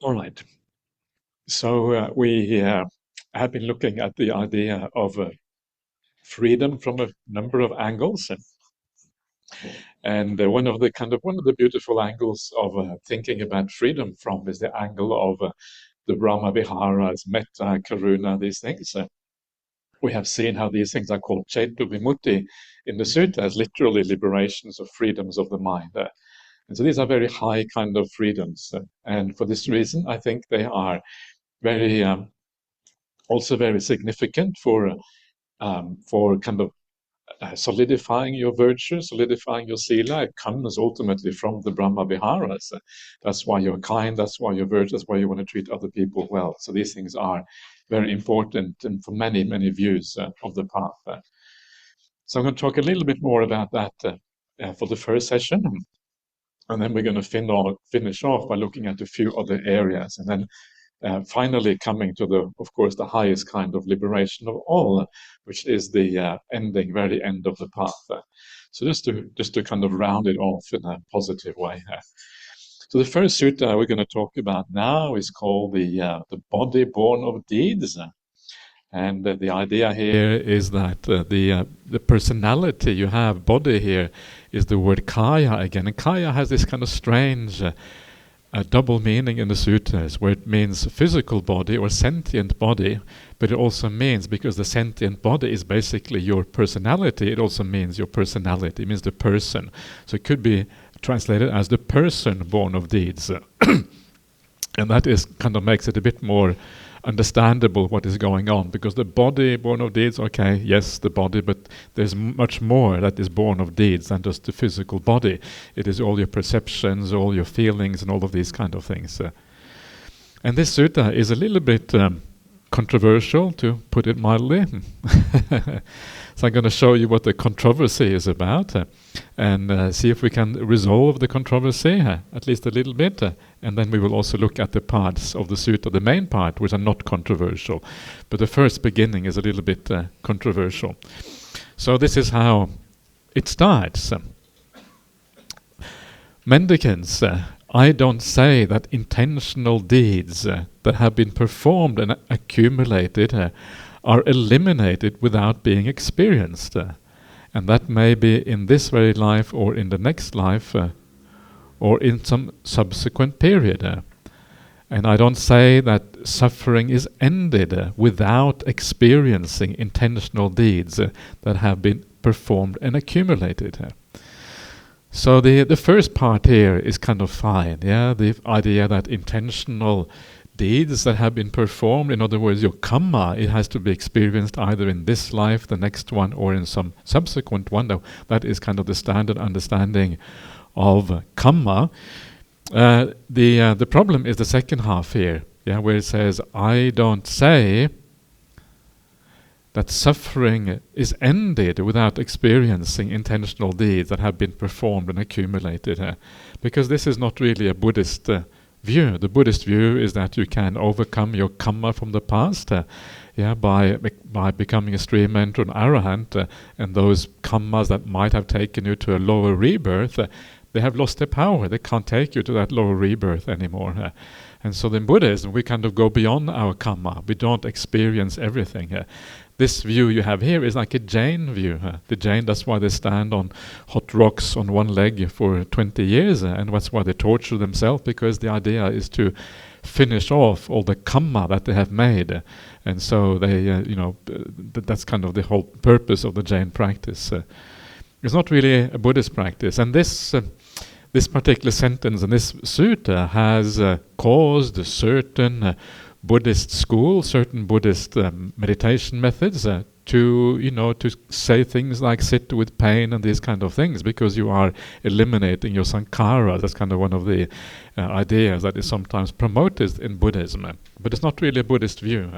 All right. So we have been looking at the idea of freedom from a number of angles, and one of the beautiful angles of thinking about freedom from is the angle of the Brahma Viharas, Metta, Karuna, these things. We have seen how these things are called Chetu Vimutti in the Sutta as literally liberations of freedoms of the mind. And so these are very high kind of freedoms, and for this reason, I think they are very also very significant for kind of solidifying your virtue, solidifying your sila. It comes ultimately from the Brahma Viharas. That's why you're kind, that's why you're virtuous, that's why you want to treat other people well. So these things are very important and for many, many views of the path. So I'm going to talk a little bit more about that for the first session. And then we're going to finish off by looking at a few other areas. And then finally coming to of course, the highest kind of liberation of all, which is the very end of the path. So just to kind of round it off in a positive way. So the first sutta we're going to talk about now is called the body born of deeds. And the idea here is that the personality you have, body here, is the word kaya again. And kaya has this kind of strange a double meaning in the sutras, where it means physical body or sentient body, but it also means, because the sentient body is basically your personality, it also means your personality, it means the person. So it could be translated as the person born of deeds. And that is kind of makes it a bit more understandable what is going on, because the body born of deeds, okay, yes, the body, but there's much more that is born of deeds than just the physical body. It is all your perceptions, all your feelings, and all of these kind of things. And this sutta is a little bit controversial, to put it mildly. So I'm going to show you what the controversy is about, and see if we can resolve the controversy, at least a little bit, and then we will also look at the parts of the sutta, the main part, which are not controversial. But the first beginning is a little bit controversial. So this is how it starts. Mendicants, I don't say that intentional deeds that have been performed and accumulated are eliminated without being experienced. And that may be in this very life or in the next life or in some subsequent period. And I don't say that suffering is ended without experiencing intentional deeds that have been performed and accumulated. So the first part here is kind of fine, yeah? The idea that intentional deeds that have been performed, in other words, your karma, it has to be experienced either in this life, the next one, or in some subsequent one. That is kind of the standard understanding of karma. The problem is the second half here, yeah, where it says, I don't say that suffering is ended without experiencing intentional deeds that have been performed and accumulated, because this is not really a Buddhist view. The Buddhist view is that you can overcome your karma from the past by becoming a stream enter, an arahant, and those karmas that might have taken you to a lower rebirth, they have lost their power. They can't take you to that lower rebirth anymore. And so in Buddhism, we kind of go beyond our karma. We don't experience everything. This view you have here is like a Jain view. The Jain, that's why they stand on hot rocks on one leg for 20 years, and that's why they torture themselves, because the idea is to finish off all the karma that they have made. And so they, that's kind of the whole purpose of the Jain practice. It's not really a Buddhist practice. And this particular sentence in this sutta has caused certain Buddhist schools, certain Buddhist meditation methods to say things like sit with pain and these kind of things, because you are eliminating your sankhara. That's kind of one of the ideas that is sometimes promoted in Buddhism. But it's not really a Buddhist view.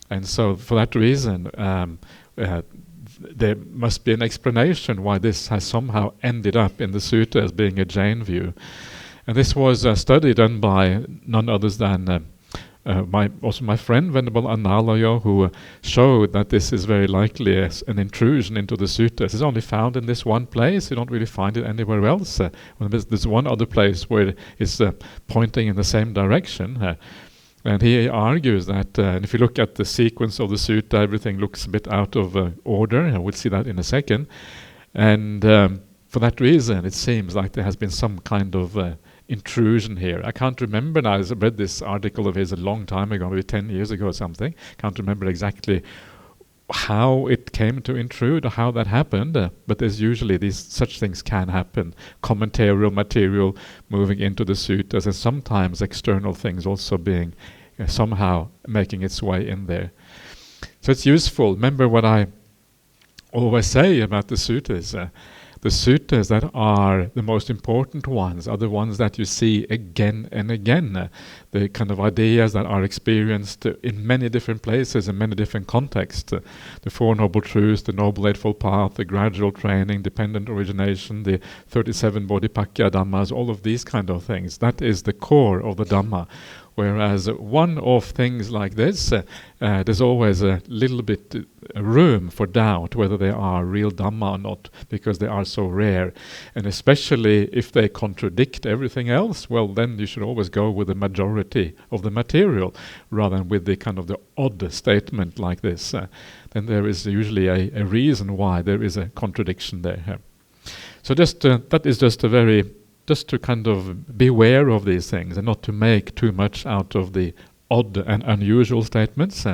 And so for that reason, there must be an explanation why this has somehow ended up in the sutta as being a Jain view. And this was a study done by none other than my friend Venerable Analayo, who showed that this is very likely an intrusion into the suttas. It's only found in this one place. You don't really find it anywhere else. There's one other place where it's pointing in the same direction. And he argues that and if you look at the sequence of the sutta, everything looks a bit out of order, and we'll see that in a second. And for that reason, it seems like there has been some kind of intrusion here. I can't remember now. I read this article of his a long time ago, maybe 10 years ago or something. Can't remember exactly how it came to intrude or how that happened, but there's usually such things can happen. Commentarial material moving into the suttas, and sometimes external things also being somehow making its way in there. So it's useful. Remember what I always say about the suttas. The suttas that are the most important ones are the ones that you see again and again. The kind of ideas that are experienced in many different places, in many different contexts. The Four Noble Truths, the Noble Eightfold Path, the Gradual Training, Dependent Origination, the 37 Bodhipakya Dhammas, all of these kind of things. That is the core of the Dhamma. Whereas one-off things like this, there's always a little bit room for doubt whether they are real Dhamma or not, because they are so rare. And especially if they contradict everything else, well, then you should always go with the majority of the material, rather than with the kind of the odd statement like this. Then there is usually a reason why there is a contradiction there. So that is just to kind of beware of these things and not to make too much out of the odd and unusual statements.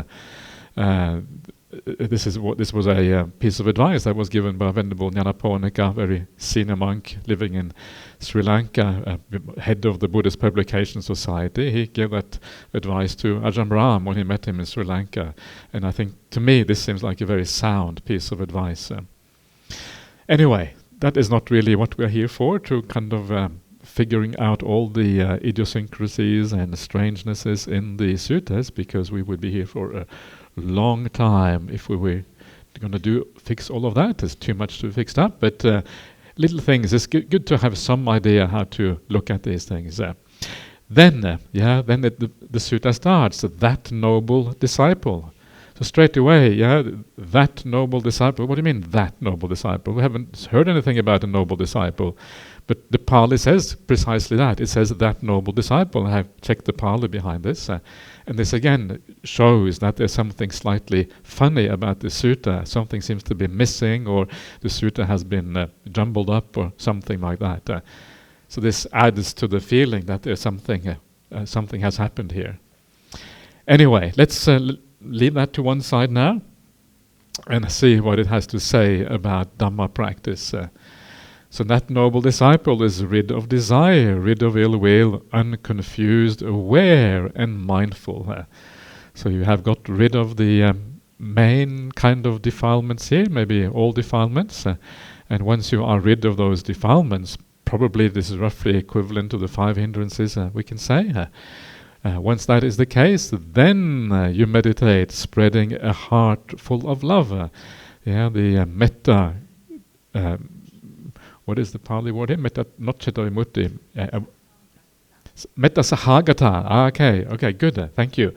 This was a piece of advice that was given by Venerable Nyanaponika, very senior monk living in Sri Lanka, head of the Buddhist Publication Society. He gave that advice to Ajahn Brahm when he met him in Sri Lanka, and I think to me this seems like a very sound piece of advice. Anyway, that is not really what we're here for, to kind of figuring out all the idiosyncrasies and strangenesses in the suttas, because we would be here for a long time if we were going to fix all of that. There's too much to be fixed up, but little things. It's good to have some idea how to look at these things. Then the sutta starts, that noble disciple. So straight away, that noble disciple. What do you mean, that noble disciple? We haven't heard anything about a noble disciple. But the Pali says precisely that. It says that noble disciple. I have checked the Pali behind this. And this again shows that there's something slightly funny about the sutta. Something seems to be missing, or the sutta has been jumbled up, or something like that. So this adds to the feeling that there's something has happened here. Anyway, let's leave that to one side now and see what it has to say about Dhamma practice. So that noble disciple is rid of desire, rid of ill will, unconfused, aware and mindful. So you have got rid of the main kind of defilements here, maybe all defilements. And once you are rid of those defilements, probably this is roughly equivalent to the 5 hindrances, we can say. Once that is the case, then you meditate, spreading a heart full of love. The metta. What is the Pali word here? Metta, not chitta-vimutti. Metta sahagata. Okay, good. Thank you.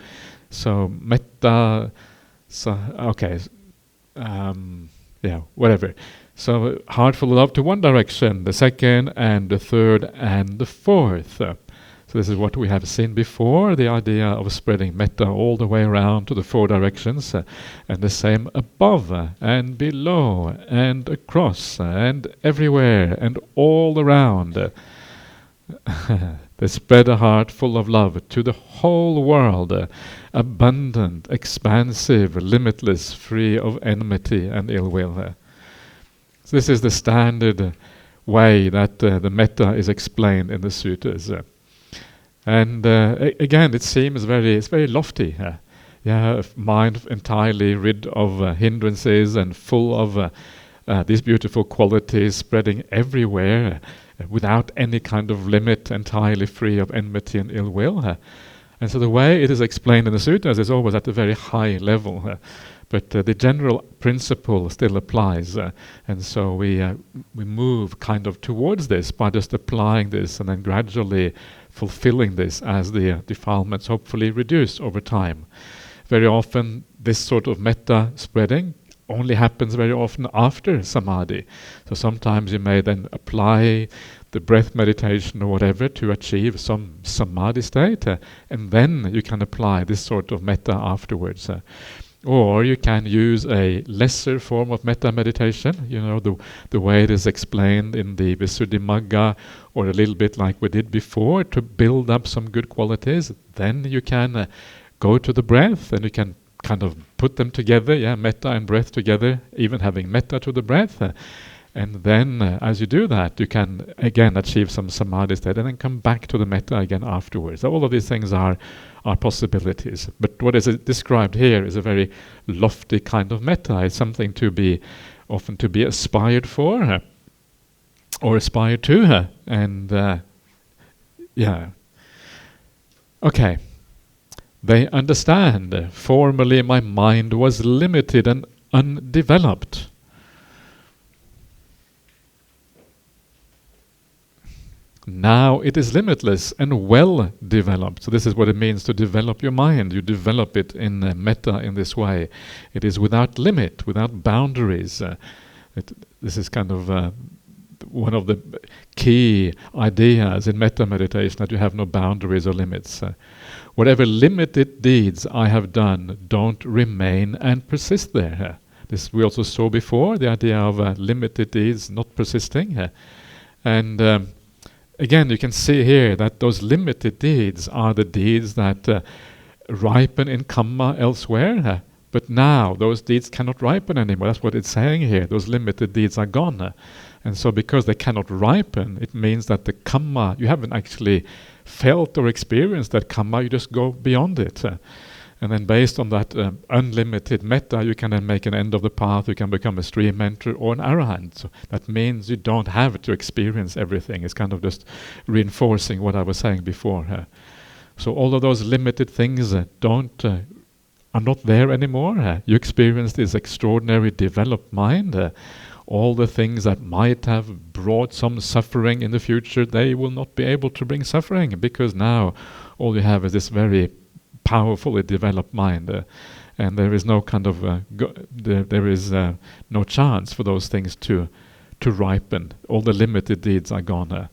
So metta. Whatever. So heart full of love to one direction, the second and the third and the fourth. So this is what we have seen before, the idea of spreading metta all the way around to the 4 directions, and the same above and below and across and everywhere and all around. They spread a heart full of love to the whole world, abundant, expansive, limitless, free of enmity and ill will. So this is the standard way that the metta is explained in the suttas. And again, it seems it's very lofty. Mind entirely rid of hindrances and full of these beautiful qualities, spreading everywhere without any kind of limit, entirely free of enmity and ill will. And so the way it is explained in the suttas is always at a very high level. But the general principle still applies, and so we move kind of towards this by just applying this, and then gradually fulfilling this as the defilements hopefully reduce over time. Very often this sort of metta spreading only happens very often after samadhi. So sometimes you may then apply the breath meditation or whatever to achieve some samadhi state, and then you can apply this sort of metta afterwards. Or you can use a lesser form of metta meditation, the way it is explained in the Visuddhimagga, or a little bit like we did before, to build up some good qualities. Then you can go to the breath, and you can kind of put them together, metta and breath together, even having metta to the breath. And then as you do that, you can again achieve some samadhi state and then come back to the metta again afterwards. All of these things are possibilities. But what is described here is a very lofty kind of metta. It's something often to be aspired for or aspired to. And okay. They understand. Formerly my mind was limited and undeveloped. Now it is limitless and well developed. So this is what it means to develop your mind. You develop it in metta in this way. It is without limit, without boundaries. This is kind of one of the key ideas in metta meditation, that you have no boundaries or limits. Whatever limited deeds I have done don't remain and persist there. This we also saw before, the idea of limited deeds not persisting. And again, you can see here that those limited deeds are the deeds that ripen in kamma elsewhere. But now those deeds cannot ripen anymore. That's what it's saying here. Those limited deeds are gone. And so because they cannot ripen, it means that the kamma, you haven't actually felt or experienced that kamma, you just go beyond it. And then based on that unlimited metta, you can then make an end of the path, you can become a stream mentor or an arahant. So that means you don't have to experience everything. It's kind of just reinforcing what I was saying before. So all of those limited things are not there anymore. You experience this extraordinary developed mind. All the things that might have brought some suffering in the future, they will not be able to bring suffering, because now all you have is this very powerfully developed mind, and there is no kind of there is no chance for those things to ripen. All the limited deeds are gone.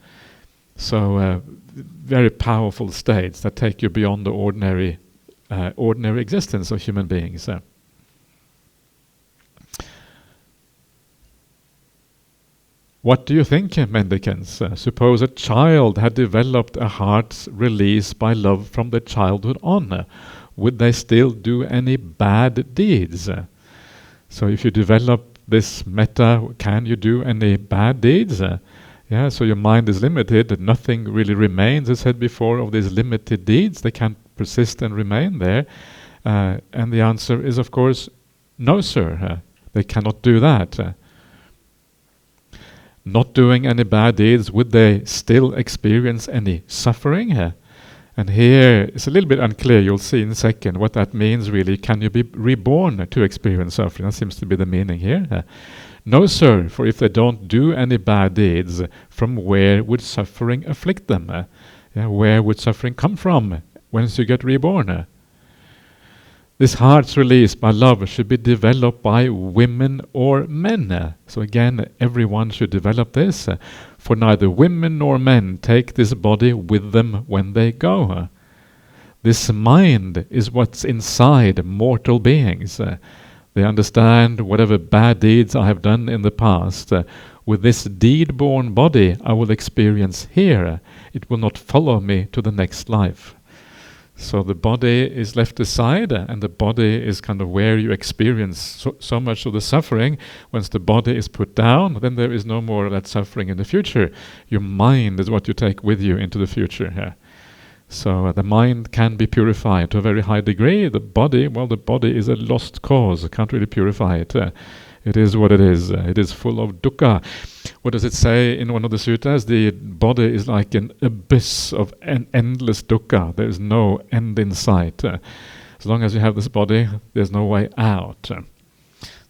So very powerful states that take you beyond the ordinary existence of human beings. What do you think, mendicants? Suppose a child had developed a heart's release by love from their childhood on. Would they still do any bad deeds? So if you develop this metta, can you do any bad deeds? So your mind is limited, nothing really remains, as said before, of these limited deeds. They can't persist and remain there. And the answer is, of course, no, sir. They cannot do that. Not doing any bad deeds, would they still experience any suffering? And here it's a little bit unclear. You'll see in a second what that means really. Can you be reborn to experience suffering? That seems to be the meaning here. No, sir, for if they don't do any bad deeds, from where would suffering afflict them? Where would suffering come from once you get reborn? This heart's release by love should be developed by women or men. So again, everyone should develop this. For neither women nor men take this body with them when they go. This mind is what's inside mortal beings. They understand whatever bad deeds I have done in the past. With this deed-born body I will experience here. It will not follow me to the next life. So the body is left aside, and the body is kind of where you experience so much of the suffering. Once the body is put down, then there is no more of that suffering in the future. Your mind is what you take with you into the future. So the mind can be purified to a very high degree. The body is a lost cause. You can't really purify it. It is what it is. It is full of dukkha. What does it say in one of the suttas? The body is like an abyss of endless dukkha. There is no end in sight. As long as you have this body, there's no way out. So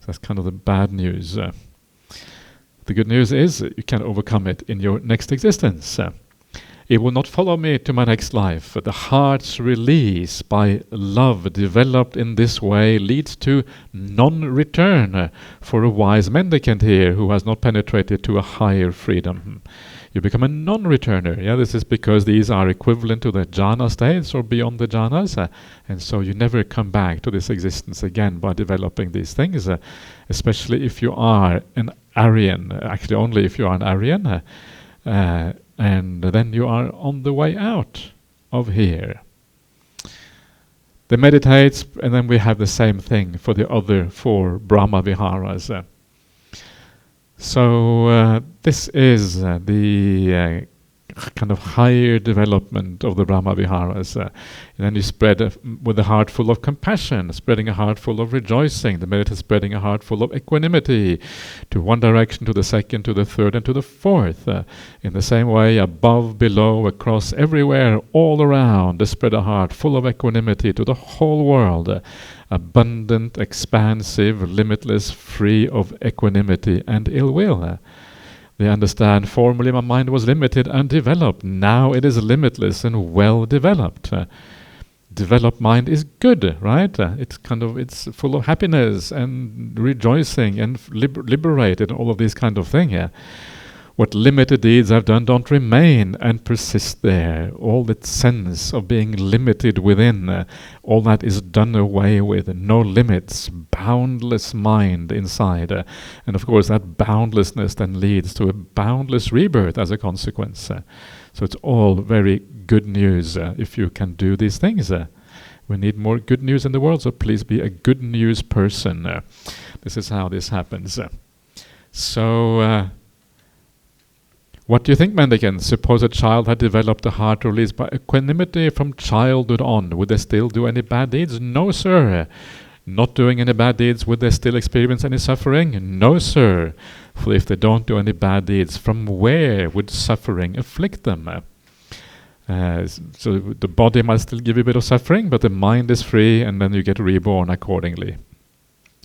that's kind of the bad news. The good news is you can overcome it in your next existence. it will not follow me to my next life. The heart's release by love developed in this way leads to non-return for a wise mendicant here who has not penetrated to a higher freedom. You become a non-returner. Yeah, this is because these are equivalent to the jhana states or beyond the jhanas, and so you never come back to this existence again by developing these things, especially if you are an Aryan, actually only if you are an Aryan, and then you are on the way out of here. They meditate, and then we have the same thing for the other 4 Brahma Viharas. So this is the kind of higher development of the Brahma Viharas. And then you spread with a heart full of compassion, spreading a heart full of rejoicing. The meditator spreading a heart full of equanimity to one direction, to the second, to the third, and to the fourth. In the same way, above, below, across, everywhere, all around, they spread a heart full of equanimity to the whole world. Abundant, expansive, limitless, free of equanimity and ill will. They understand formerly my mind was limited and developed. Now it is limitless and well developed. Developed mind is good, right? It's full of happiness and rejoicing and liberated and all of these kind of things. Yeah. What limited deeds I've done don't remain and persist there. All that sense of being limited within, all that is done away with. No limits, boundless mind inside. And of course that boundlessness then leads to a boundless rebirth as a consequence. So it's all very good news if you can do these things. We need more good news in the world, so please be a good news person. This is how this happens. What do you think, mendicants? Suppose a child had developed a heart released by equanimity from childhood on. Would they still do any bad deeds? No, sir. Not doing any bad deeds, would they still experience any suffering? No, sir. For if they don't do any bad deeds, from where would suffering afflict them? So the body might still give you a bit of suffering, but the mind is free, and then you get reborn accordingly.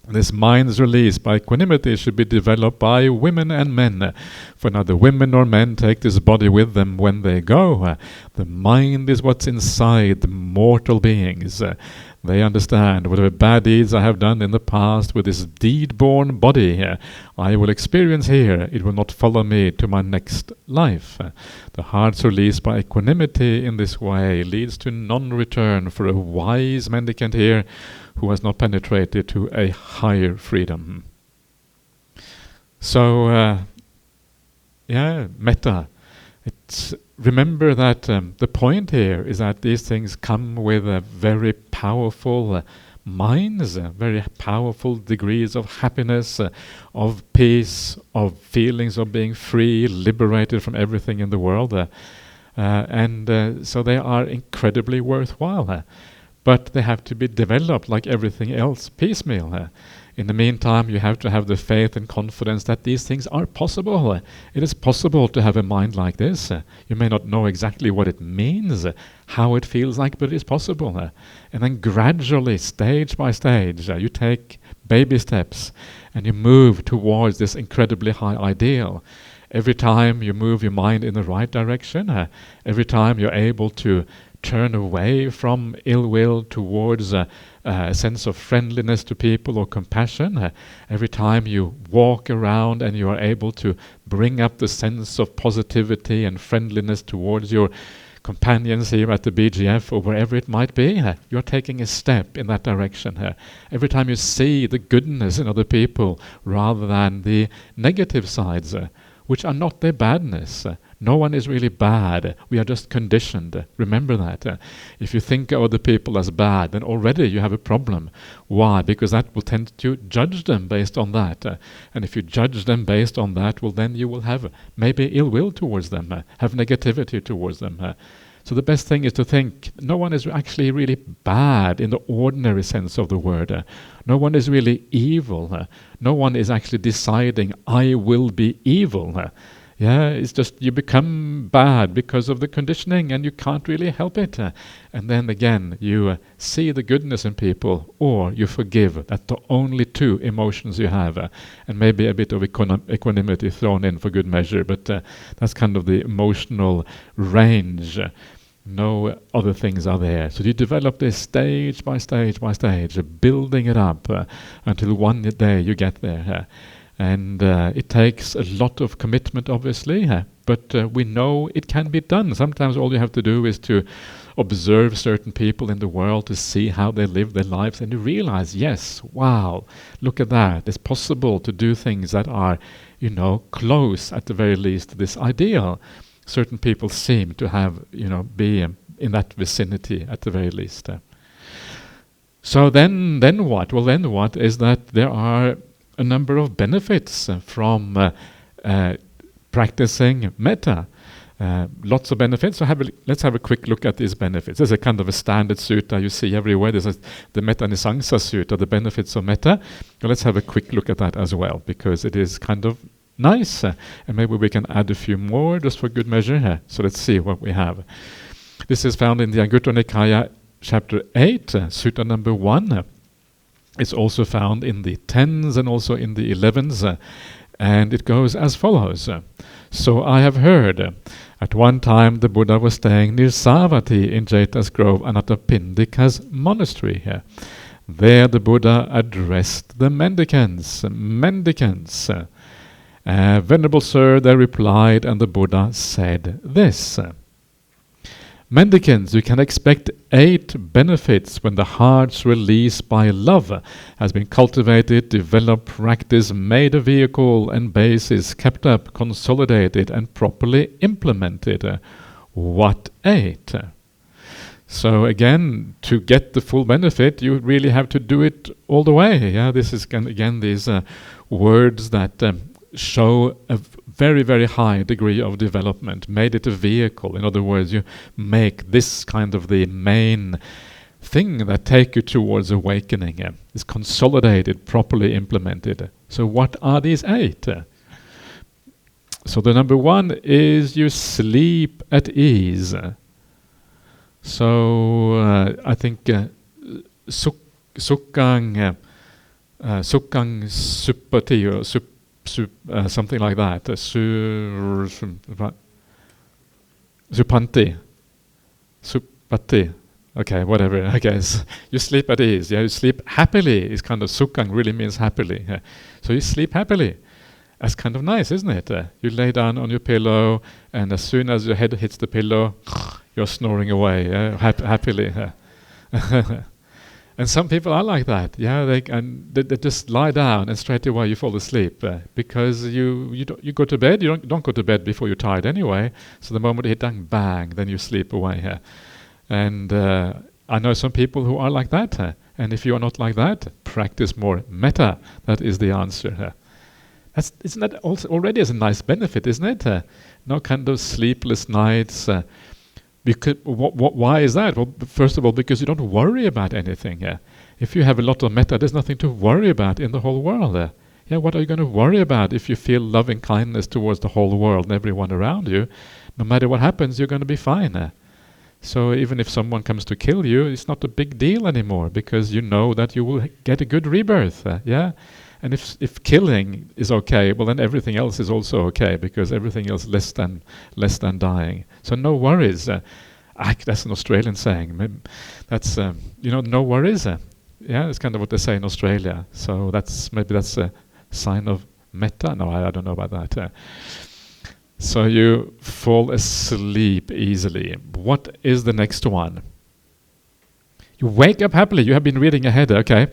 This mind's release by equanimity should be developed by women and men. For neither women nor men take this body with them when they go. The mind is what's inside the mortal beings. They understand whatever bad deeds I have done in the past with this deed-born body, I will experience here. It will not follow me to my next life. The heart's release by equanimity in this way leads to non-return for a wise mendicant here who has not penetrated to a higher freedom. So, metta. Remember that the point here is that these things come with very powerful minds, very powerful degrees of happiness, of peace, of feelings of being free, liberated from everything in the world. So they are incredibly worthwhile. But they have to be developed like everything else piecemeal. In the meantime, you have to have the faith and confidence that these things are possible. It is possible to have a mind like this. You may not know exactly what it means, how it feels like, but it is possible. And then gradually, stage by stage, you take baby steps and you move towards this incredibly high ideal. Every time you move your mind in the right direction, every time you're able to turn away from ill will towards a sense of friendliness to people or compassion. Every time you walk around and you are able to bring up the sense of positivity and friendliness towards your companions here at the BGF or wherever it might be, you're taking a step in that direction. Every time you see the goodness in other people rather than the negative sides, which are not their badness. No one is really bad. We are just conditioned. Remember that. If you think of other people as bad, then already you have a problem. Why? Because that will tend to judge them based on that. And if you judge them based on that, well, then you will have maybe ill will towards them, have negativity towards them. So the best thing is to think no one is actually really bad in the ordinary sense of the word. No one is really evil. No one is actually deciding I will be evil. Yeah, it's just you become bad because of the conditioning and you can't really help it. And then again, you see the goodness in people, or you forgive. That's the only two emotions you have. And maybe a bit of equanimity thrown in for good measure, but that's kind of the emotional range. No other things are there. So you develop this stage by stage by stage, building it up until one day you get there. And it takes a lot of commitment, obviously, but we know it can be done. Sometimes all you have to do is to observe certain people in the world to see how they live their lives, and you realize, yes, wow, look at that. It's possible to do things that are, close, at the very least, to this ideal. Certain people seem to have, be in that vicinity, at the very least. So then what? Well, then what is that there are a number of benefits from practicing metta. Lots of benefits. So let's have a quick look at these benefits. There's a kind of a standard sutta you see everywhere. There's the Mettānisaṁsasutta, the benefits of metta. So let's have a quick look at that as well, because it is kind of nice. And maybe we can add a few more just for good measure. So let's see what we have. This is found in the Anguttara Nikaya, chapter 8, sutta number 1. It's also found in the 10s and also in the 11s, and it goes as follows. So I have heard, at one time the Buddha was staying near Savatthi in Jeta's Grove, Anathapindika's monastery. There the Buddha addressed the mendicants. Venerable Sir, they replied, and the Buddha said this. Mendicants, you can expect 8 benefits when the heart's release by love has been cultivated, developed, practiced, made a vehicle and basis, kept up, consolidated, and properly implemented. What 8? So again, to get the full benefit, you really have to do it all the way. Yeah, this is again these words that show a very, very high degree of development, made it a vehicle. In other words, you make this kind of the main thing that take you towards awakening. It's consolidated, properly implemented. So what are these 8? So the number 1 is you sleep at ease. So I think sukkang suppati or something like that. Supanti. Supati. Okay, whatever, I guess. You sleep at ease. Yeah, you sleep happily. It's kind of sukkang really means happily. Yeah. So you sleep happily. That's kind of nice, isn't it? You lay down on your pillow, and as soon as your head hits the pillow, you're snoring away happily. And some people are like that. Yeah, they just lie down and straight away you fall asleep because you go to bed. You don't go to bed before you're tired anyway. So the moment you hit bang, then you sleep away. And I know some people who are like that. And if you are not like that, practice more metta. That is the answer. Isn't that also already as a nice benefit, isn't it? No kind of sleepless nights. Because why is that? Well, first of all, because you don't worry about anything. If you have a lot of metta, there's nothing to worry about in the whole world. What are you going to worry about if you feel loving kindness towards the whole world and everyone around you? No matter what happens, you're going to be fine. So even if someone comes to kill you, it's not a big deal anymore because you know that you will get a good rebirth. And if killing is okay, well then everything else is also okay because everything else less than dying. So no worries. That's an Australian saying. That's no worries. That's kind of what they say in Australia. So maybe that's a sign of metta. No, I don't know about that. So you fall asleep easily. What is the next one? You wake up happily. You have been reading ahead, okay?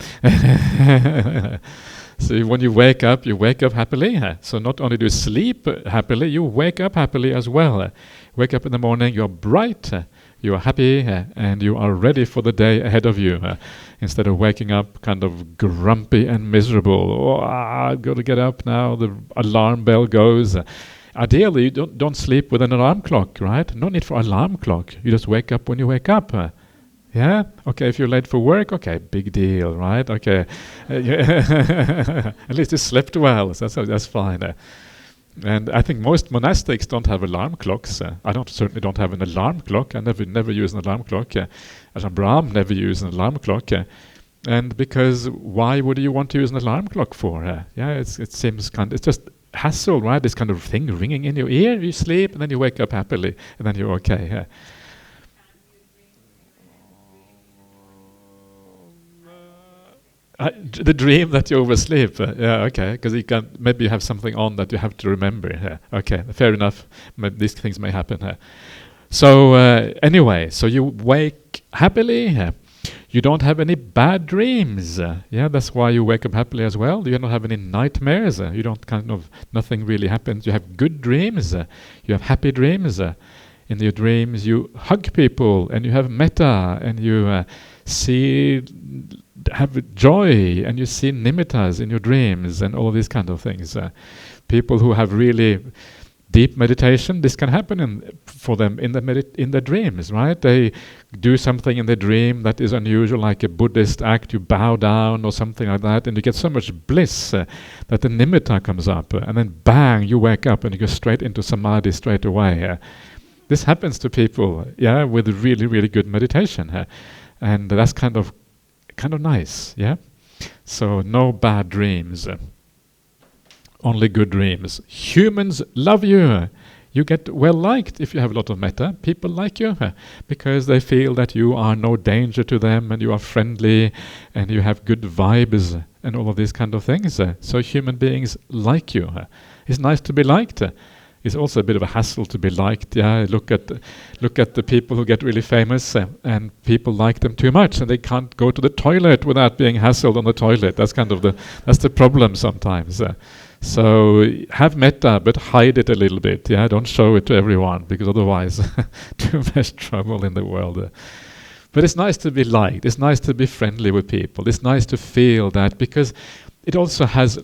So when you wake up happily. So not only do you sleep happily, you wake up happily as well. Wake up in the morning, you're bright, you are happy, and you are ready for the day ahead of you. Instead of waking up kind of grumpy and miserable. Oh, I've got to get up now, the alarm bell goes. Ideally, you don't sleep with an alarm clock, right? No need for alarm clock. You just wake up when you wake up. Yeah? Okay, if you're late for work, okay, big deal, right? Okay. At least you slept well, so that's fine. And I think most monastics don't have alarm clocks. I certainly don't have an alarm clock. I never use an alarm clock. Ajahn Brahm never used an alarm clock. And because why would you want to use an alarm clock for? It seems it's just hassle, right? This kind of thing ringing in your ear, you sleep, and then you wake up happily, and then you're okay. The dream that you oversleep, okay, because maybe you have something on that you have to remember. Okay, fair enough. These things may happen. So anyway, so you wake happily. You don't have any bad dreams. That's why you wake up happily as well. You don't have any nightmares. You don't nothing really happens. You have good dreams. You have happy dreams. In your dreams, you hug people, and you have metta, and you have joy, and you see nimittas in your dreams, and all these kind of things. People who have really deep meditation, this can happen for them in their dreams, right? They do something in their dream that is unusual, like a Buddhist act. You bow down or something like that, and you get so much bliss that the nimitta comes up, and then bang, you wake up and you go straight into samadhi straight away. This happens to people, with really, really good meditation, and that's kind of nice, So no bad dreams. Only good dreams. Humans love you. You get well liked if you have a lot of metta. People like you because they feel that you are no danger to them, and you are friendly, and you have good vibes, and all of these kind of things. So human beings like you. It's nice to be liked. It's also a bit of a hassle to be liked. Look at the people who get really famous, and people like them too much, and they can't go to the toilet without being hassled on the toilet. That's that's the problem sometimes. So have metta, but hide it a little bit. Don't show it to everyone, because otherwise, too much trouble in the world. But it's nice to be liked. It's nice to be friendly with people. It's nice to feel that, because it also has.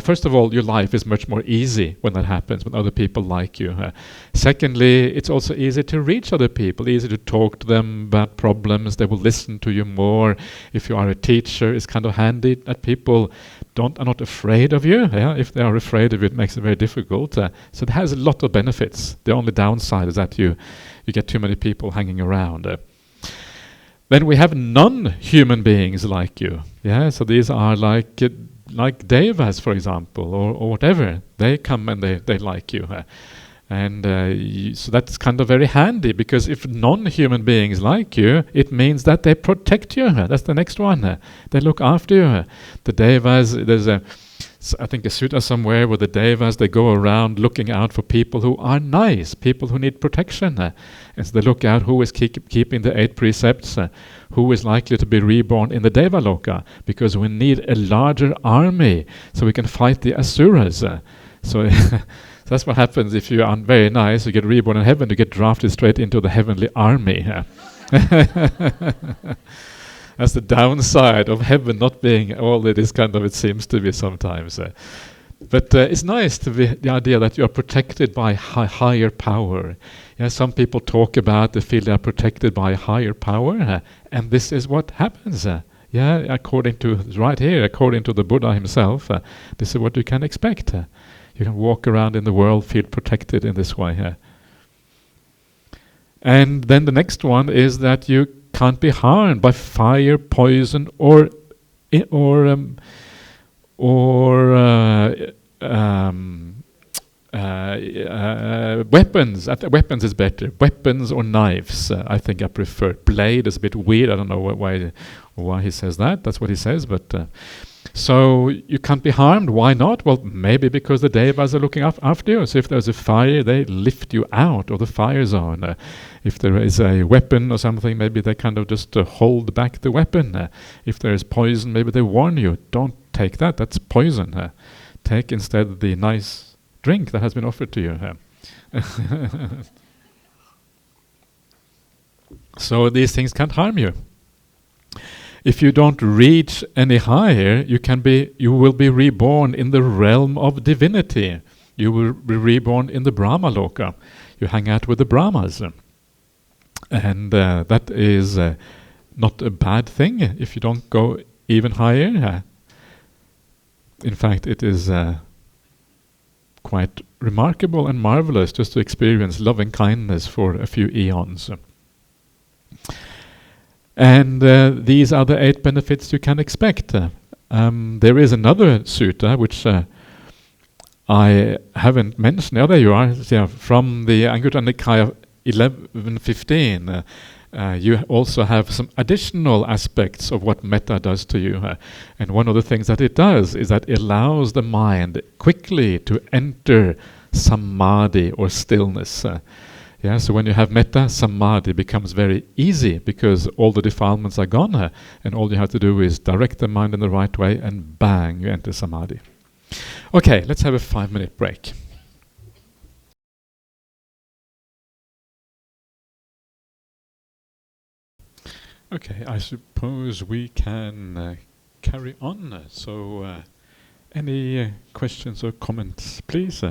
First of all, your life is much more easy when that happens, when other people like you. Secondly, it's also easy to reach other people, easy to talk to them about problems. They will listen to you more. If you are a teacher, it's kind of handy that people are not afraid of you. If they are afraid of you, it makes it very difficult. So it has a lot of benefits. The only downside is that you get too many people hanging around. Then we have non-human beings like you. So these are like devas, for example, or whatever. They come and they like you. So that's kind of very handy, because if non-human beings like you, it means that they protect you. That's the next one. They look after you. The devas, there's I think a sutta somewhere where the devas, they go around looking out for people who are nice, people who need protection. And so they look out who is keeping the 8 precepts, who is likely to be reborn in the Devaloka, because we need a larger army so we can fight the asuras. So that's what happens if you are very nice, you get reborn in heaven, you get drafted straight into the heavenly army. That's the downside of heaven not being all that is it seems to be sometimes. But it's nice to be the idea that you are protected by higher power. Some people talk about, they feel they are protected by higher power, and this is what happens. According to the Buddha himself, this is what you can expect. You can walk around in the world, feel protected in this way. And then the next one is that you can't be harmed by fire, poison, or weapons. Weapons is better. Weapons or knives. I think I prefer. Blade is a bit weird. I don't know why he says that. That's what he says. But so you can't be harmed. Why not? Well, maybe because the devas are looking after you. So if there's a fire, they lift you out of the fire zone. If there is a weapon or something, maybe they just hold back the weapon. If there is poison, maybe they warn you. Don't take that. That's poison. Take instead the nice drink that has been offered to you. So these things can't harm you. If you don't reach any higher, you will be reborn in the realm of divinity. You will be reborn in the Brahmaloka. You hang out with the Brahmas. And that is not a bad thing if you don't go even higher. In fact, it is quite remarkable and marvelous just to experience loving kindness for a few eons. And these are the 8 benefits you can expect. There is another sutta which I haven't mentioned. Oh, there you are. Yeah, from the Anguttara Nikaya 1115. You also have some additional aspects of what metta does to you. And one of the things that it does is that it allows the mind quickly to enter samadhi or stillness. So when you have metta, samadhi becomes very easy because all the defilements are gone, and all you have to do is direct the mind in the right way, and bang, you enter samadhi. Okay, let's have a 5-minute break. Okay, I suppose we can carry on. So, any questions or comments, please?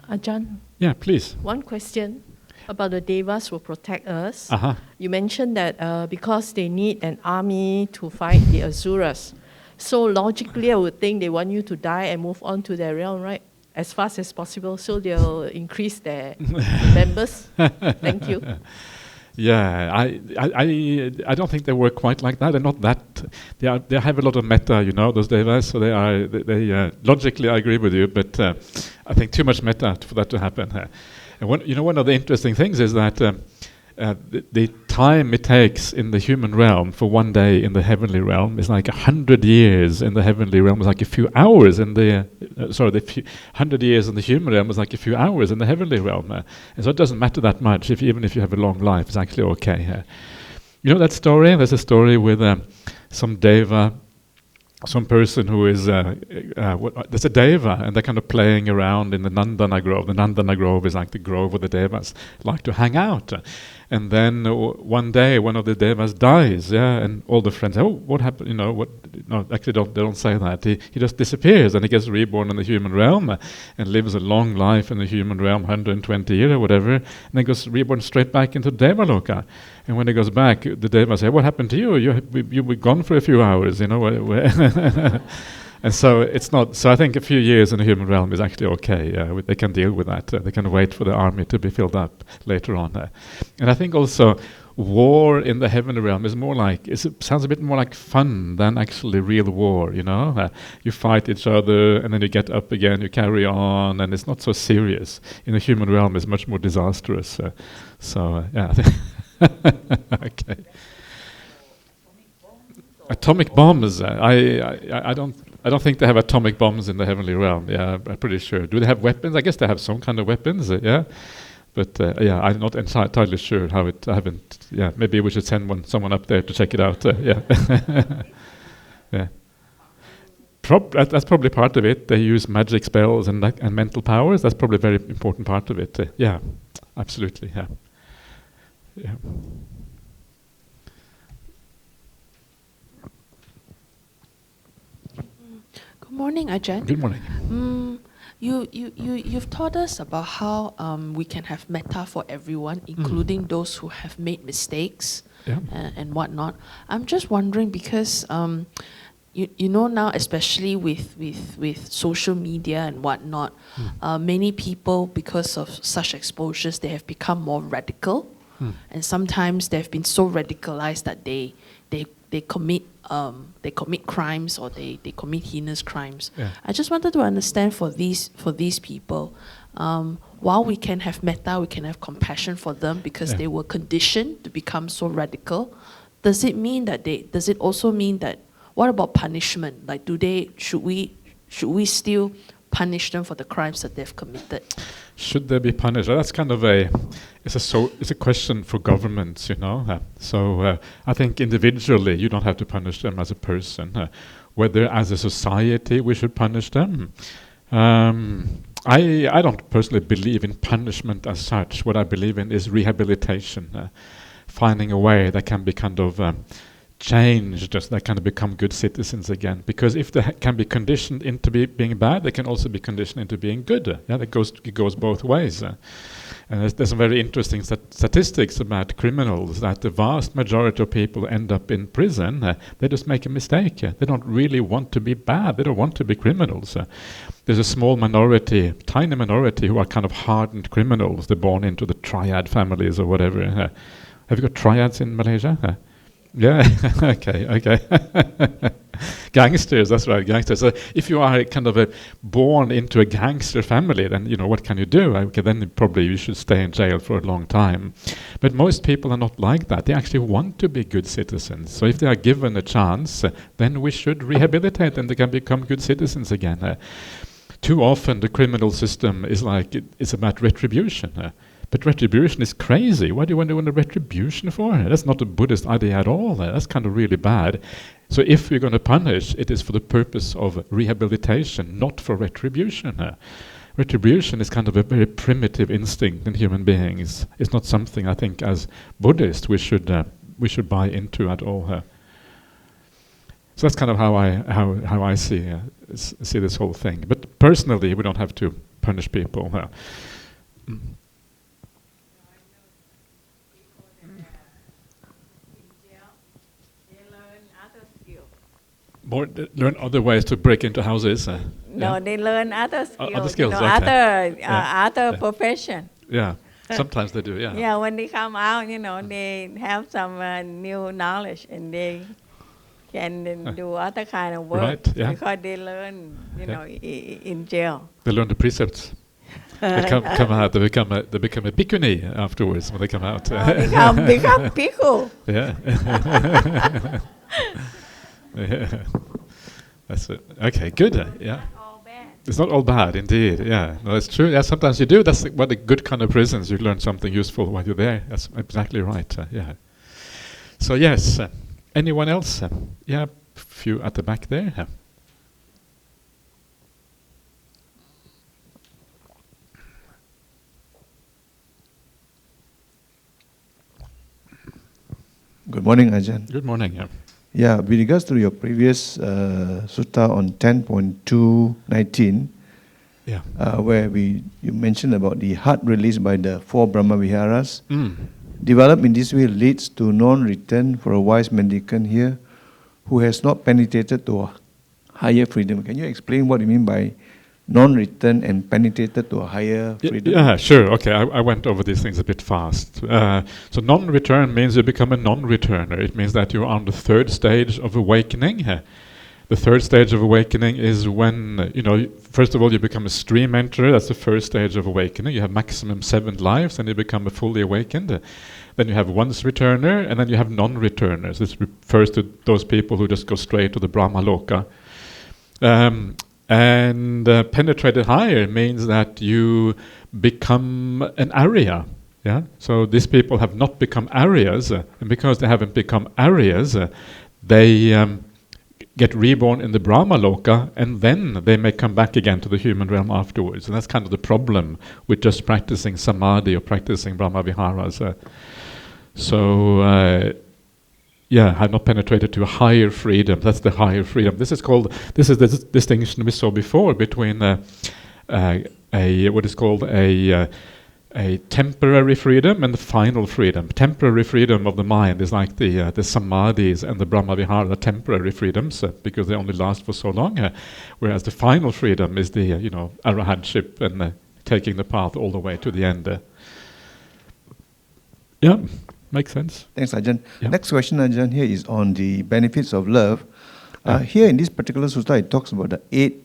Ajahn, Yeah, please. one question about the devas who protect us. Uh-huh. You mentioned that because they need an army to fight the asuras. So logically, I would think they want you to die and move on to their realm, right? As fast as possible, so they'll increase their members. Thank you. Yeah, I don't think they work quite like that. They're not that. They have a lot of metta, those devas. So they logically I agree with you, but I think too much metta for that to happen. And one of the interesting things is that the time it takes in the human realm for one day in the heavenly realm is like 100 years in the heavenly realm is like a few hours in the 100 years in the human realm is like a few hours in the heavenly realm, and so it doesn't matter that much even if you have a long life. It's actually okay. You know that story? There's a story with some deva, some person who is there's a deva, and they're kind of playing around in the Nandana Grove. The Nandana Grove is like the grove where the devas like to hang out. And then one day, one of the devas dies, and all the friends say, "Oh, what happened?" No, actually, they don't say that. He just disappears, and he gets reborn in the human realm, and lives a long life in the human realm, 120 years or whatever, and then goes reborn straight back into Devaloka. And when he goes back, the devas say, "What happened to you? You were gone for a few hours, And so it's not. So I think a few years in the human realm is actually okay. They can deal with that. They can wait for the army to be filled up later on. And I think also war in the heavenly realm is more like, it sounds a bit more like fun than actually real war. You fight each other, and then you get up again. You carry on, and it's not so serious. In the human realm, it's much more disastrous. Yeah. Okay. Atomic bombs. I don't think they have atomic bombs in the heavenly realm. Yeah, I'm pretty sure. Do they have weapons? I guess they have some kind of weapons. Yeah, but I'm not entirely sure how it. I haven't. Yeah, maybe we should send someone up there to check it out. Yeah, yeah. That's probably part of it. They use magic spells and mental powers. That's probably a very important part of it. Yeah, absolutely. Yeah, yeah. Good morning, Ajahn. Good morning. You've taught us about how we can have metta for everyone, including those who have made mistakes and whatnot. I'm just wondering because now, especially with social media and whatnot, many people, because of such exposures, they have become more radical, and sometimes they've been so radicalized that they commit crimes, or they commit heinous crimes. Yeah. I just wanted to understand for these people, while we can have metta, we can have compassion for them because they were conditioned to become so radical. Does it also mean that, what about punishment? Like, should we still punish them for the crimes that they've committed? Should they be punished? That's kind of it's a question for governments, So I think individually you don't have to punish them as a person. Whether as a society we should punish them, I don't personally believe in punishment as such. What I believe in is rehabilitation, finding a way that can be kind of change, just they kind of become good citizens again. Because if they can be conditioned into being bad, they can also be conditioned into being good. Yeah, it goes both ways. And there's some very interesting statistics about criminals, that the vast majority of people who end up in prison, they just make a mistake. They don't really want to be bad. They don't want to be criminals. There's a small minority, tiny minority, who are kind of hardened criminals. They're born into the triad families or whatever. Have you got triads in Malaysia? Yeah, okay. Gangsters, that's right, gangsters. So if you are kind of born into a gangster family, then, what can you do? Okay, then probably you should stay in jail for a long time. But most people are not like that. They actually want to be good citizens. So if they are given a chance, then we should rehabilitate them. They can become good citizens again. Too often the criminal system is like, it's about retribution. But retribution is crazy. What do you want a retribution for? That's not a Buddhist idea at all. That's kind of really bad. So if you're going to punish, it is for the purpose of rehabilitation, not for retribution. Retribution is kind of a very primitive instinct in human beings. It's not something I think as Buddhists we should buy into at all. So that's kind of how I see this whole thing. But personally, we don't have to punish people. Learn other ways to break into houses. No, they learn other skills. Other skills, okay. Other profession. Yeah, sometimes they do. Yeah. Yeah, when they come out, they have some new knowledge and they can do other kind of work, right, yeah. Because they learn, in jail. They learn the precepts. They come out. They become a bhikkhuni afterwards when they come out. Become bhikkhu. Yeah. Yeah, that's it. Okay, good. Yeah, it's not all bad, indeed. Yeah, no, that's true. Yeah, sometimes you do. That's what a good kind of prisons. You learn something useful while you're there. That's exactly right. Yeah. So yes, anyone else? Yeah, a few at the back there. Good morning, Ajahn. Good morning. Yeah. Yeah, with regards to your previous sutta on 10.219, yeah, where you mentioned about the heart released by the 4 Brahma Viharas, developed in this way leads to non-return for a wise mendicant here who has not penetrated to a higher freedom. Can you explain what you mean by non-return and penetrated to a higher freedom? Yeah, sure. Okay, I went over these things a bit fast. So non-return means you become a non-returner. It means that you're on the 3rd stage of awakening. The 3rd stage of awakening is when, first of all, you become a stream enterer. That's the 1st stage of awakening. You have maximum 7 lives, and you become a fully awakened. Then you have once returner, and then you have non-returners. This refers to those people who just go straight to the Brahma Loka. And penetrated higher means that you become an Arya. Yeah. So these people have not become Aryas, and because they haven't become Aryas, they get reborn in the Brahma Loka, and then they may come back again to the human realm afterwards. And that's kind of the problem with just practicing samadhi or practicing Brahma Viharas. Have not penetrated to a higher freedom. That's the higher freedom. This is the distinction we saw before between what is called a temporary freedom and the final freedom. Temporary freedom of the mind is like the samadhis and the Brahma Vihara, temporary freedoms, because they only last for so long. Whereas the final freedom is the arahantship and taking the path all the way to the end. Yeah. Makes sense. Thanks, Ajahn. Yeah. Next question, Ajahn, here is on the benefits of love. Here in this particular sutta, it talks about the 8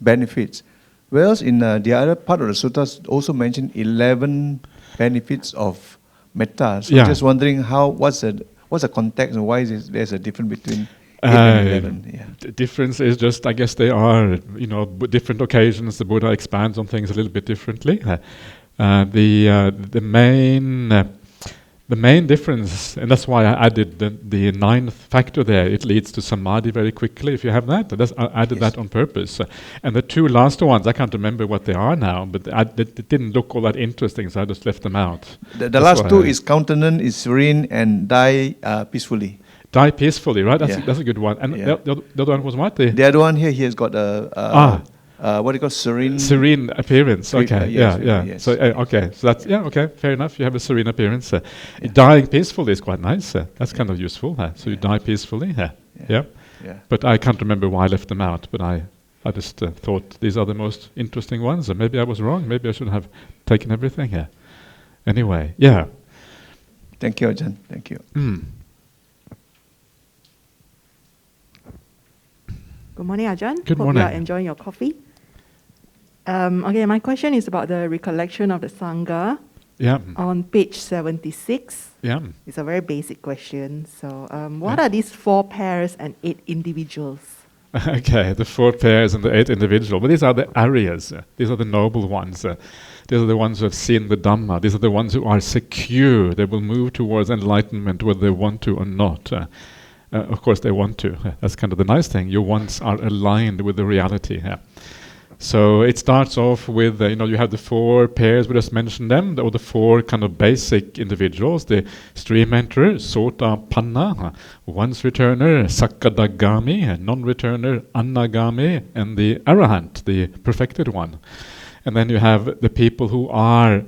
benefits. Whereas in the other part of the sutta also mentioned 11 benefits of metta. So I'm just wondering what's the context and why there's a difference between 8 and 11? Yeah. The difference is just, I guess they are, different occasions. The Buddha expands on things a little bit differently. The main difference, and that's why I added the 9th factor there, it leads to samadhi very quickly, if you have that. I added that on purpose. And the 2 last ones, I can't remember what they are now, but they didn't look all that interesting, so I just left them out. The last 2 is countenance is serene and die peacefully. Die peacefully, right? That's a good one. And the other one was what? The other one here, he has got a what do you call serene? Serene appearance. Okay, yes. So okay, so that's okay. Fair enough. You have a serene appearance. Dying peacefully is quite nice. That's kind of useful. So you die peacefully. Yeah. But I can't remember why I left them out. But I just thought these are the most interesting ones. And maybe I was wrong. Maybe I should have taken everything here. Anyway, yeah. Thank you, Ajahn. Thank you. Good morning, Ajahn. Good Hope morning. you are enjoying your coffee. Okay, my question is about the recollection of the Sangha. Yeah. On page 76. Yeah. It's a very basic question. So, what are these 4 pairs and 8 individuals? Okay, the 4 pairs and the 8 individuals. But these are the Aryas. These are the noble ones. These are the ones who have seen the Dhamma. These are the ones who are secure. They will move towards enlightenment whether they want to or not. Of course, they want to. That's kind of the nice thing. Your wants are aligned with the reality. So it starts off with, you have the 4 pairs, we just mentioned them, or the 4 kind of basic individuals, the stream enterer, Sotapanna, once returner, Sakadagami, non-returner, Annagami, and the Arahant, the perfected one. And then you have the people who are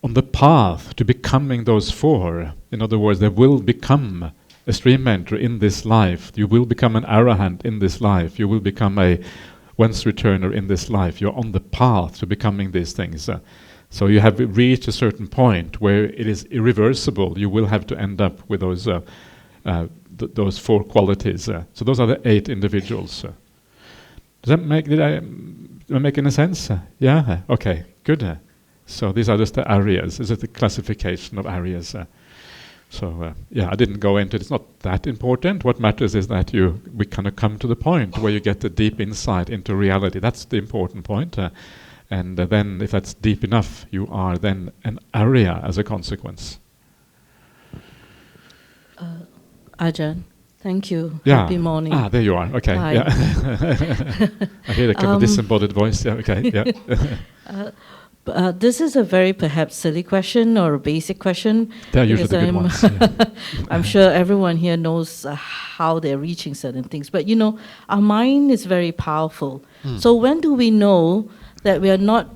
on the path to becoming those 4. In other words, they will become a stream enterer in this life. You will become an Arahant in this life. You will become a once returner in this life. You're on the path to becoming these things. So you have reached a certain point where it is irreversible. You will have to end up with those 4 qualities. So those are the 8 individuals. Did I make any sense? Yeah? Okay, good. So these are just the areas. This is the classification of areas. So I didn't go into it. It's not that important. What matters is that we kind of come to the point where you get a deep insight into reality. That's the important point. And then if that's deep enough, you are then an Arya as a consequence. Ajahn, thank you. Yeah. Happy morning. There you are. Okay. Hi. Yeah. I hear the kind of disembodied voice. Yeah. Okay. Yeah. This is a very perhaps silly question or a basic question. They're usually the good ones. Yeah. I'm sure everyone here knows how they're reaching certain things. But our mind is very powerful. So when do we know that we are not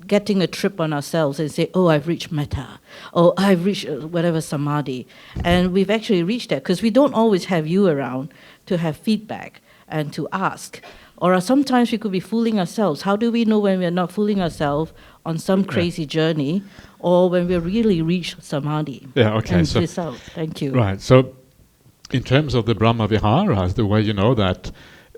getting a trip on ourselves and say, oh, I've reached metta, or I've reached whatever samadhi. And we've actually reached that because we don't always have you around to have feedback and to ask. Or sometimes we could be fooling ourselves. How do we know when we're not fooling ourselves on some crazy journey or when we really reach samadhi? Yeah, okay. And this out. Thank you. Right. So in terms of the Brahma Viharas, the way you know that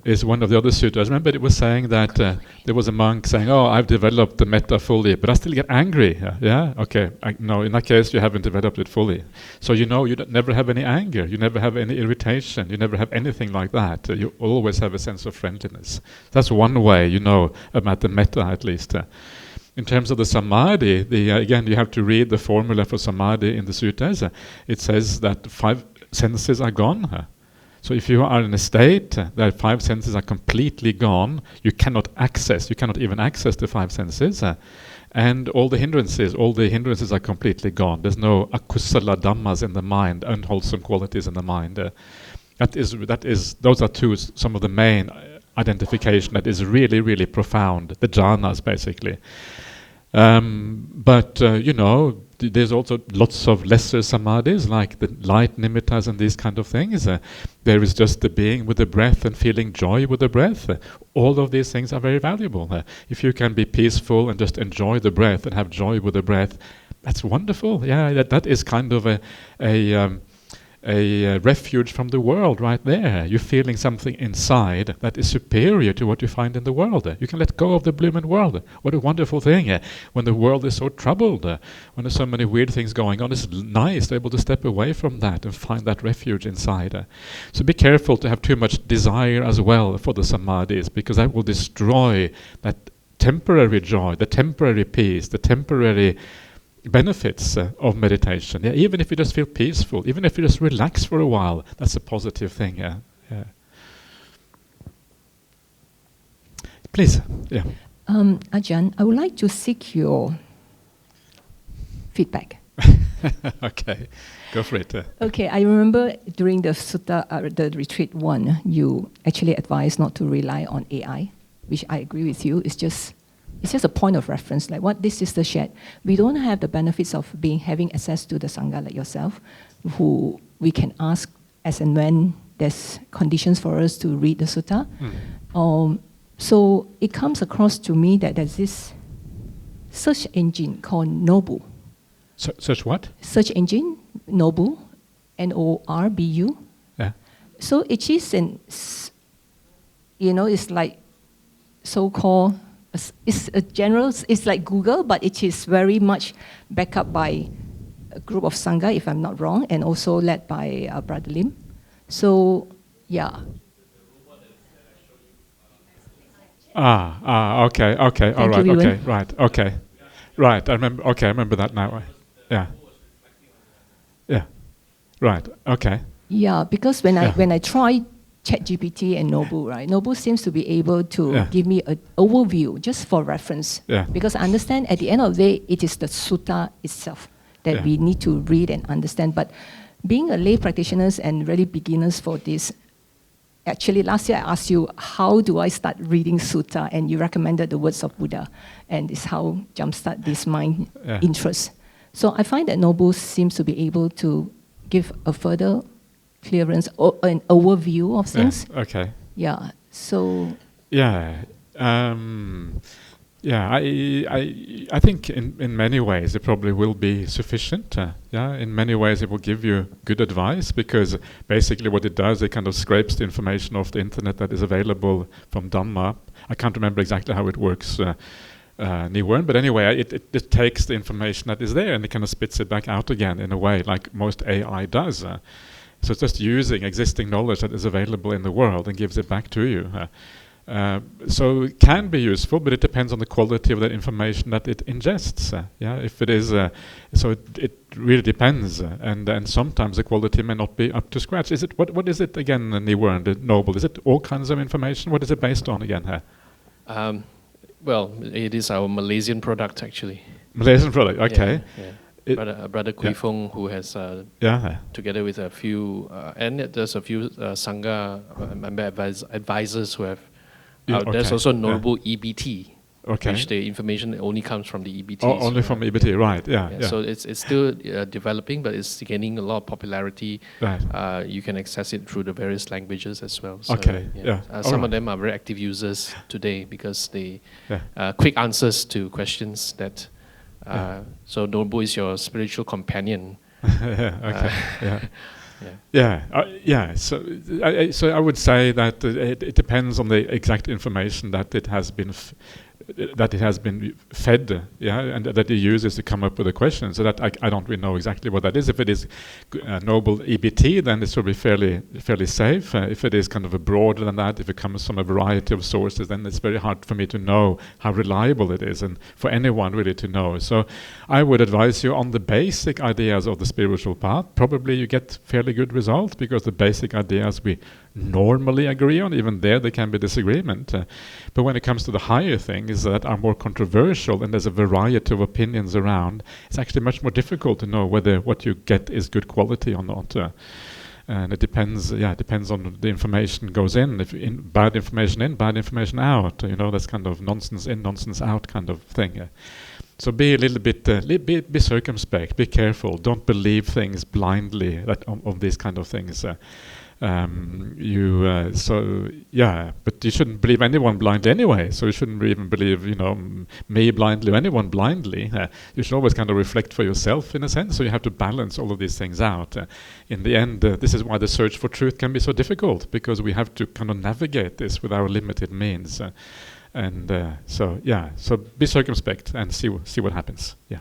is one of the other sutras. Remember it was saying that there was a monk saying, oh, I've developed the metta fully, but I still get angry. Yeah? Okay. No, in that case, you haven't developed it fully. So you never have any anger. You never have any irritation. You never have anything like that. You always have a sense of friendliness. That's one way you know about the metta, at least. In terms of the samadhi, again, you have to read the formula for samadhi in the sutras. It says that 5 senses are gone. So if you are in a state that 5 senses are completely gone, you cannot even access the 5 senses. And all the hindrances are completely gone. There's no akusala dhammas in the mind, unwholesome qualities in the mind. Those are some of the main identification that is really, really profound. The jhanas, basically. But there's also lots of lesser samadhis, like the light nimittas and these kind of things. There is just the being with the breath and feeling joy with the breath. All of these things are very valuable. If you can be peaceful and just enjoy the breath and have joy with the breath, that's wonderful. Yeah, that is kind of a refuge from the world right there. You're feeling something inside that is superior to what you find in the world. You can let go of the blooming world. What a wonderful thing. When the world is so troubled, when there's so many weird things going on, it's nice to be able to step away from that and find that refuge inside. So be careful to have too much desire as well for the samadhis, because that will destroy that temporary joy, the temporary peace, the temporary benefits of meditation. Yeah, even if you just feel peaceful, even if you just relax for a while, that's a positive thing. Yeah. Please. Yeah. Ajahn, I would like to seek your feedback. Okay, go for it. Okay, I remember during the Sutta, the retreat one, you actually advised not to rely on AI, which I agree with you. It's just a point of reference, like what this sister shared. We don't have the benefits of having access to the Sangha like yourself, who we can ask as and when there's conditions for us to read the Sutta. So it comes across to me that there's this search engine called Nobu. Search what? Search engine, Nobu, Norbu. Yeah. So it is it's like so-called, it's a general, it's like Google, but it is very much backed up by a group of Sangha, if I'm not wrong, and also led by Brother Lim. So, yeah. Okay, all right, okay, right, okay. Right, I remember that now. Yeah. Yeah. Right, okay. Yeah, because when I tried ChatGPT and Nobu, right? Nobu seems to be able to give me an overview just for reference. Yeah. Because I understand at the end of the day, it is the sutta itself that we need to read and understand. But being a lay practitioner and really beginners for this, actually last year I asked you, how do I start reading sutta? And you recommended the words of Buddha. And it's how jumpstart this mind interest. So I find that Nobu seems to be able to give a further clearance or an overview of things. Yeah, okay. Yeah. So. Yeah. I think in many ways it probably will be sufficient. In many ways it will give you good advice, because basically what it does, it kind of scrapes the information off the internet that is available from Dhamma. I can't remember exactly how it works, Niwern, but anyway, it takes the information that is there and it kind of spits it back out again in a way like most AI does. So it's just using existing knowledge that is available in the world and gives it back to you. So it can be useful, but it depends on the quality of that information that it ingests. If it is, so it really depends, and sometimes the quality may not be up to scratch. Is it what is it again, Niwern, the noble? Is it all kinds of information? What is it based on again? Well, it is our Malaysian product actually. Malaysian product, okay. Yeah. Brother Kui Fong, who has together with a few, and there's a few Sangha member advisors who have. There's also Noble EBT, which the information only comes from the EBT. Only from EBT, right? Yeah. So it's still developing, but it's gaining a lot of popularity. Right. You can access it through the various languages as well. So, some of them are very active users today because they quick answers to questions that. So Nobu is your spiritual companion. So I would say that it depends on the exact information that it has been fed, and that it uses to come up with a question. So that I don't really know exactly what that is. If it is noble EBT, then this will be fairly safe. If it is kind of a broader than that, if it comes from a variety of sources, then it's very hard for me to know how reliable it is, and for anyone really to know. So I would advise you on the basic ideas of the spiritual path. Probably you get fairly good results, because the basic ideas we normally agree on. Even there can be disagreement. But when it comes to the higher things that are more controversial and there's a variety of opinions around, it's actually much more difficult to know whether what you get is good quality or not. And it depends on the information goes in. If bad information in, bad information out. That's kind of nonsense in, nonsense out kind of thing. So be a little bit, be circumspect, be careful. Don't believe things blindly of these kind of things. But you shouldn't believe anyone blindly anyway. So you shouldn't even believe, me blindly or anyone blindly. You should always kind of reflect for yourself in a sense. So you have to balance all of these things out. In the end, this is why the search for truth can be so difficult, because we have to kind of navigate this with our limited means. So be circumspect and see what happens. Yeah.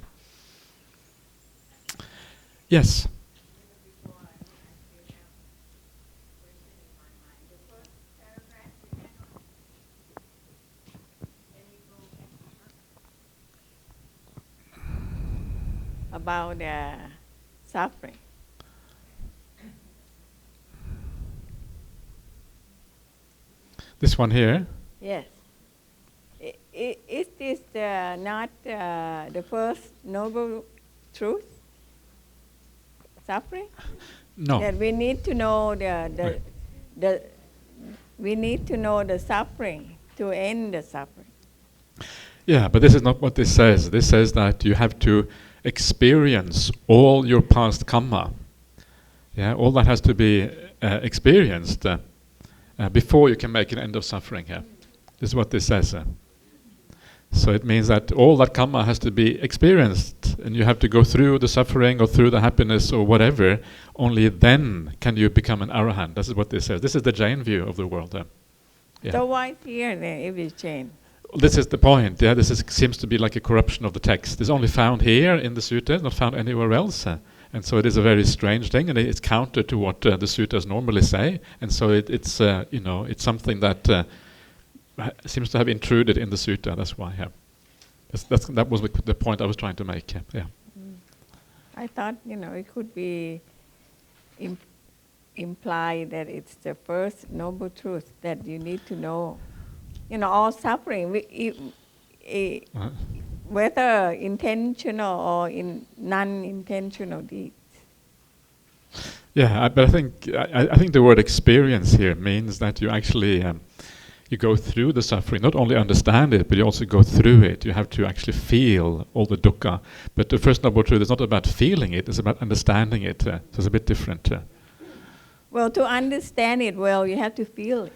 Yes. About suffering. This one here? Yes. Is this not the first noble truth? suffering? No. That we need to know we need to know the suffering to end the suffering. Yeah, but this is not what this says. This says that you have to experience all your past karma. Yeah, all that has to be experienced before you can make an end of suffering here. This is what this says. So it means that all that karma has to be experienced, and you have to go through the suffering or through the happiness or whatever. Only then can you become an arahant. This is what this says. This is the Jain view of the world. Yeah. So why here then if it's changed? This is the point. Yeah, seems to be like a corruption of the text. It's only found here in the sutta, not found anywhere else. And so it is a very strange thing, and it's counter to what the suttas normally say. And so it's something that seems to have intruded in the sutta. That's why. Yeah. That was the point I was trying to make. Yeah. I thought it could be implied that it's the first noble truth that you need to know. All suffering, whether intentional or non-intentional deeds. Yeah, but I think the word experience here means that you actually you go through the suffering, not only understand it, but you also go through it. You have to actually feel all the dukkha. But the first noble truth is not about feeling it; it's about understanding it. So it's a bit different. Well, to understand it well, you have to feel it.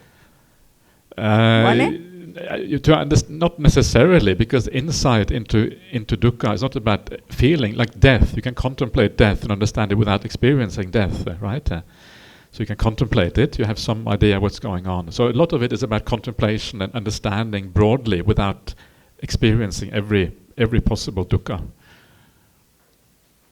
Not necessarily, because insight into dukkha is not about feeling, like death. You can contemplate death and understand it without experiencing death, right? So you can contemplate it, you have some idea what's going on. So a lot of it is about contemplation and understanding broadly without experiencing every possible dukkha.